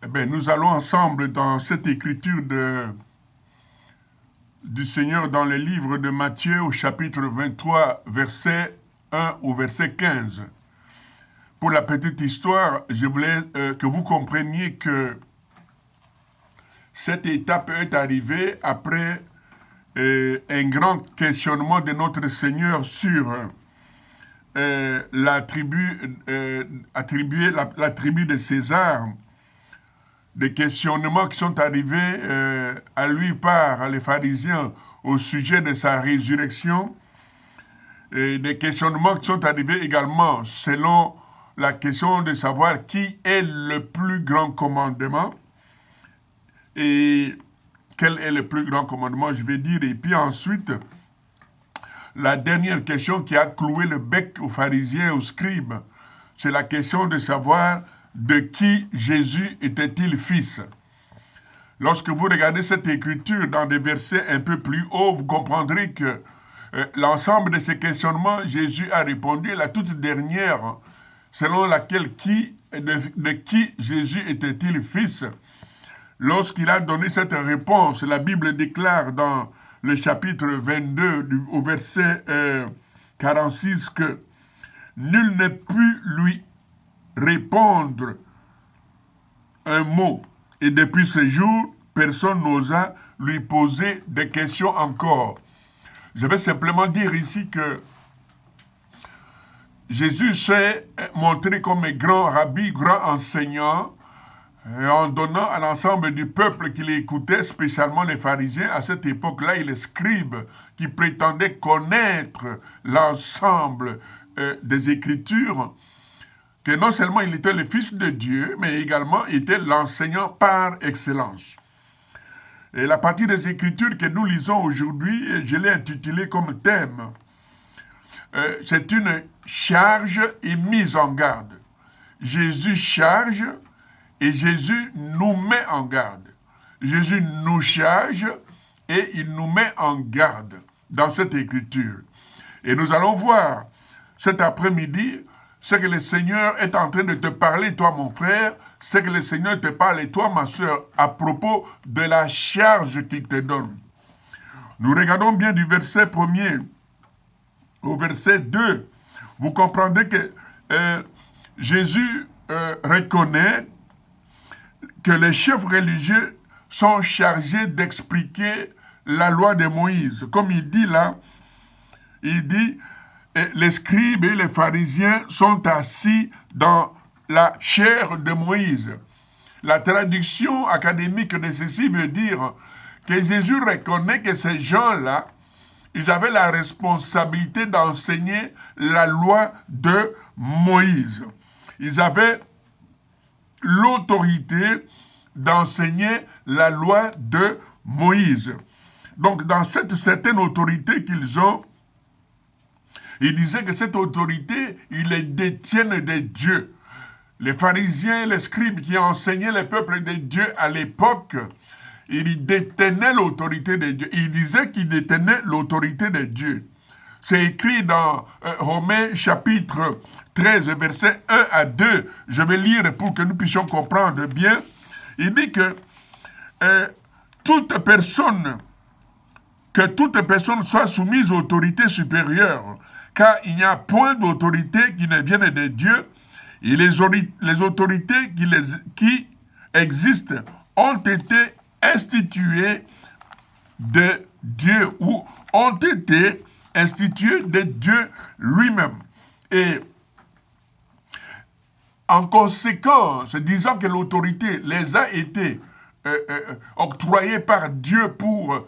Eh bien, nous allons ensemble dans cette écriture du Seigneur dans le livre de Matthieu au chapitre 23, verset 1 au verset 15. Pour la petite histoire, je voulais que vous compreniez que cette étape est arrivée après un grand questionnement de notre Seigneur sur la tribu de César, des questionnements qui sont arrivés à lui par les pharisiens au sujet de sa résurrection, et des questionnements qui sont arrivés également selon la question de savoir qui est le plus grand commandement et quel est le plus grand commandement, je vais dire. Et puis ensuite, la dernière question qui a cloué le bec aux pharisiens et aux scribes, c'est la question de savoir de qui Jésus était-il fils. Lorsque vous regardez cette écriture dans des versets un peu plus hauts, vous comprendrez que l'ensemble de ces questionnements, Jésus a répondu. La toute dernière, selon laquelle de qui Jésus était-il fils. Lorsqu'il a donné cette réponse, la Bible déclare dans le chapitre 22 au verset 46 que nul ne put lui répondre un mot. Et depuis ce jour, personne n'osa lui poser des questions encore. Je vais simplement dire ici que Jésus s'est montré comme un grand rabbi, grand enseignant, en donnant à l'ensemble du peuple qui l'écoutait, spécialement les pharisiens, à cette époque-là, et les scribes qui prétendaient connaître l'ensemble des Écritures, que non seulement il était le Fils de Dieu, mais également il était l'enseignant par excellence. Et la partie des Écritures que nous lisons aujourd'hui, je l'ai intitulée comme thème. C'est une charge et mise en garde. Jésus charge et Jésus nous met en garde. Jésus nous charge et il nous met en garde dans cette Écriture. Et nous allons voir cet après-midi ce que le Seigneur est en train de te parler, toi mon frère, ce que le Seigneur te parle, et toi ma soeur, à propos de la charge qu'il te donne. Nous regardons bien du verset 1er au verset 2. Vous comprendrez que Jésus reconnaît que les chefs religieux sont chargés d'expliquer la loi de Moïse. Comme il dit là, il dit les scribes et les pharisiens sont assis dans la chair de Moïse. La traduction académique de ceci veut dire que Jésus reconnaît que ces gens-là, ils avaient la responsabilité d'enseigner la loi de Moïse. Ils avaient l'autorité d'enseigner la loi de Moïse. Donc, dans cette certaine autorité qu'ils ont, il disait que cette autorité, ils les détiennent des dieux. Les pharisiens, les scribes qui enseignaient le peuple de Dieu à l'époque, ils détenaient l'autorité de Dieu. Ils disaient qu'ils détenaient l'autorité de Dieu. C'est écrit dans Romains chapitre 13, versets 1 à 2. Je vais lire pour que nous puissions comprendre bien. Il dit que toute personne soit soumise aux autorités supérieures, car il n'y a point d'autorité qui ne vienne de Dieu, et les autorités qui existent ont été instituées de Dieu, ou ont été instituées de Dieu lui-même. Et en conséquence, disant que l'autorité les a été octroyée par Dieu pour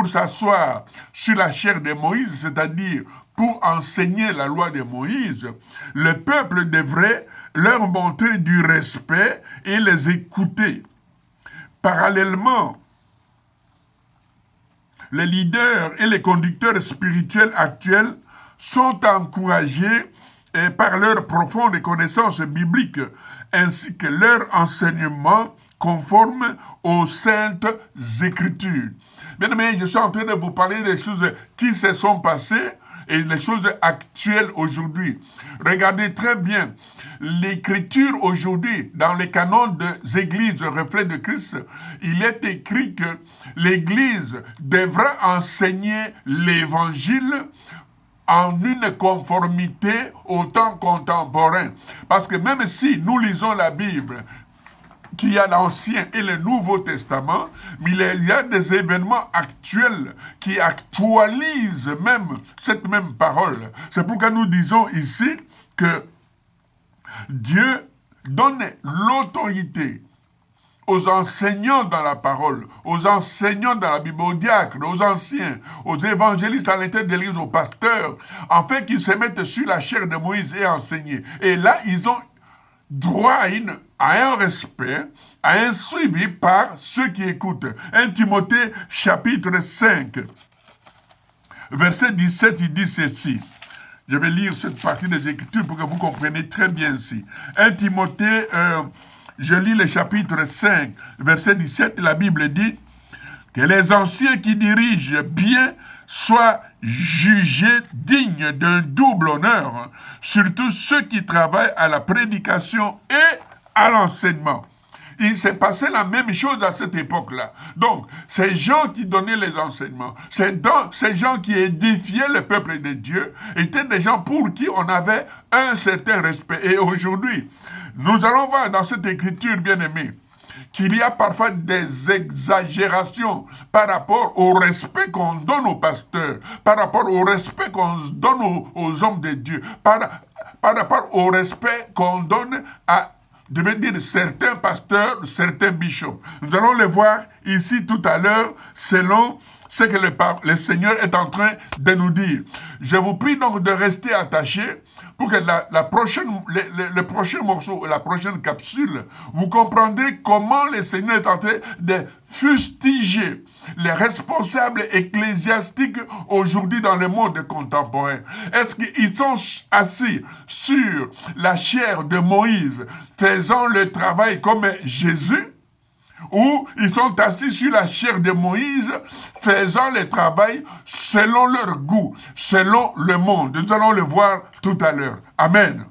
s'asseoir sur la chair de Moïse, c'est-à-dire pour enseigner la loi de Moïse, le peuple devrait leur montrer du respect et les écouter. Parallèlement, les leaders et les conducteurs spirituels actuels sont encouragés par leur profonde connaissance biblique ainsi que leur enseignement conforme aux saintes Écritures. Bien aimés, je suis en train de vous parler des choses qui se sont passées et les choses actuelles aujourd'hui. Regardez très bien, l'Écriture aujourd'hui, dans les canons des églises reflet de Christ, il est écrit que l'Église devra enseigner l'Évangile en une conformité au temps contemporain. Parce que même si nous lisons la Bible, qu'il y a l'Ancien et le Nouveau Testament, mais il y a des événements actuels qui actualisent même cette même parole. C'est pourquoi nous disons ici que Dieu donne l'autorité aux enseignants dans la parole, aux enseignants dans la Bible, aux diacres, aux anciens, aux évangélistes à l'intérieur de l'Église, aux pasteurs, afin qu'ils se mettent sur la chair de Moïse et enseignent. Et là, ils ont droit à un respect, à un suivi par ceux qui écoutent. 1 Timothée chapitre 5, verset 17, il dit ceci. Je vais lire cette partie des Écritures pour que vous compreniez très bien ici. 1 Timothée, je lis le chapitre 5, verset 17, la Bible dit que les anciens qui dirigent bien soient jugés dignes d'un double honneur, surtout ceux qui travaillent à la prédication et à l'enseignement. Il s'est passé la même chose à cette époque-là. Donc, ces gens qui donnaient les enseignements, ces gens qui édifiaient le peuple de Dieu, étaient des gens pour qui on avait un certain respect. Et aujourd'hui, nous allons voir dans cette écriture bien-aimée qu'il y a parfois des exagérations par rapport au respect qu'on donne aux pasteurs, par rapport au respect qu'on donne aux hommes de Dieu, par rapport au respect qu'on donne à certains pasteurs, certains bishops. Nous allons le voir ici tout à l'heure selon ce que le Seigneur est en train de nous dire. Je vous prie donc de rester attachés pour que le prochain morceau, la prochaine capsule, vous comprendrez comment le Seigneur est en train de fustiger les responsables ecclésiastiques aujourd'hui dans le monde contemporain. Est-ce qu'ils sont assis sur la chair de Moïse, faisant le travail comme Jésus? Ou ils sont assis sur la chair de Moïse, faisant le travail selon leur goût, selon le monde. Nous allons le voir tout à l'heure. Amen.